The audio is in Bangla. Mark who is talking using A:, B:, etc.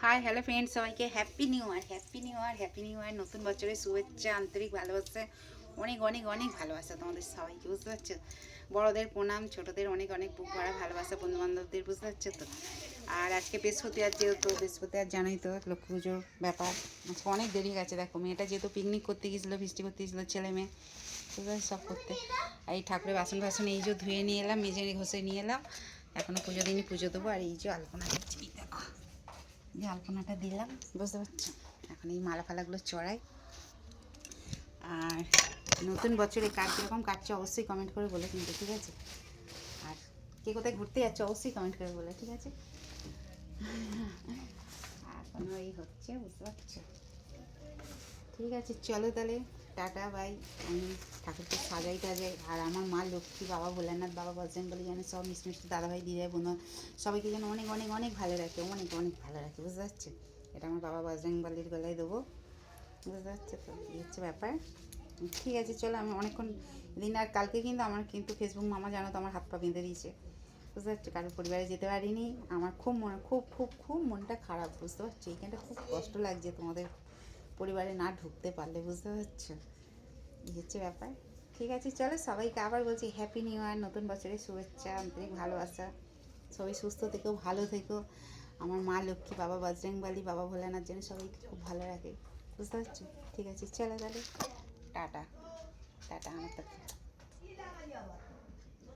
A: হাই হ্যালো ফ্রেন্ডস, সবাইকে happy new year, happy new year, happy new year. নতুন বছরের শুভেচ্ছা, আন্তরিক ভালোবাসা, অনেক অনেক অনেক ভালোবাসা তোমাদের সবাইকে, বুঝতে পারছো? বড়োদের প্রণাম, ছোটোদের অনেক অনেক বুক ভরা ভালোবাসা, বন্ধুবান্ধবদের, বুঝতে পারছো তো? আর আজকে বৃহস্পতিবার, যেহেতু বৃহস্পতিবার জানোই তো লক্ষ্মী পুজোর ব্যাপার। আজকে অনেক দেরি গেছে, দেখো মেয়েটা যেহেতু পিকনিক করতে গিয়েছিলো, ফিস্টি করতে গিয়েছিলো, ছেলে মেয়ে সব করতে। আর এই ঠাকুরের বাসন ফাসন এই যে ধুয়ে নিয়ে এলাম, মেজে ঘষে নিয়ে এলাম। এখনও পুজো দিনই পুজো দেবো। আর এই যে আলপনা দিচ্ছি, দেখো যে আলপনাটা দিলাম, বুঝতে পারছো? এখন এই মালা ফালাগুলো চড়াই। আর নতুন বছরে কার কীরকম কাটছে অবশ্যই কমেন্ট করে বলে কিন্তু, ঠিক আছে? আর কে কোথায় ঘুরতে যাচ্ছে অবশ্যই কমেন্ট করে বলে, ঠিক আছে? এখনও এই হচ্ছে, বুঝতে পারছো? ঠিক আছে, চলো তাহলে, টাটা বাই। আমি ঠাকুরকে সাজাই টাজাই। আর আমার মা লক্ষ্মী, বাবা ভোলানাথ, বাবা বজরং বলি যেন সব মিষ্টি মিষ্টি দাদাভাই দিদাই বন্ধু সবাইকে যেন অনেক অনেক অনেক ভালো রাখে, অনেক অনেক ভালো রাখে, বুঝতে পারছো? এটা আমার বাবা বজরং বলির গলায় দেবো, বুঝতে পারছো তো? এই হচ্ছে ব্যাপার। ঠিক আছে, চলো আমি অনেকক্ষণ দিন। আর কালকে কিন্তু আমার কিন্তু ফেসবুক মামা জানো তো আমার হাত পা বেঁধে দিয়েছে, বুঝতে পারছো? কারোর পরিবারে যেতে পারিনি। আমার খুব মনে খুব খুব খুব মনটা খারাপ, বুঝতে পারছো? এইখানটা খুব কষ্ট লাগছে তোমাদের পরিবারে না ঢুকতে পারলে, বুঝতে পারছো? এই হচ্ছে ব্যাপার। ঠিক আছে, চলো সবাইকে আবার বলছি হ্যাপি নিউ ইয়ার, নতুন বছরের শুভেচ্ছা, আন্তরিক ভালোবাসা। সবাই সুস্থ থেকো, ভালো থেকো। আমার মা লক্ষ্মী, বাবা বজরংবলী, বাবা ভোলানাথ যেন সবাইকে খুব ভালো রাখে, বুঝতে পারছো? ঠিক আছে, চলো তাহলে, টাটা। টাটা আমার তরফে।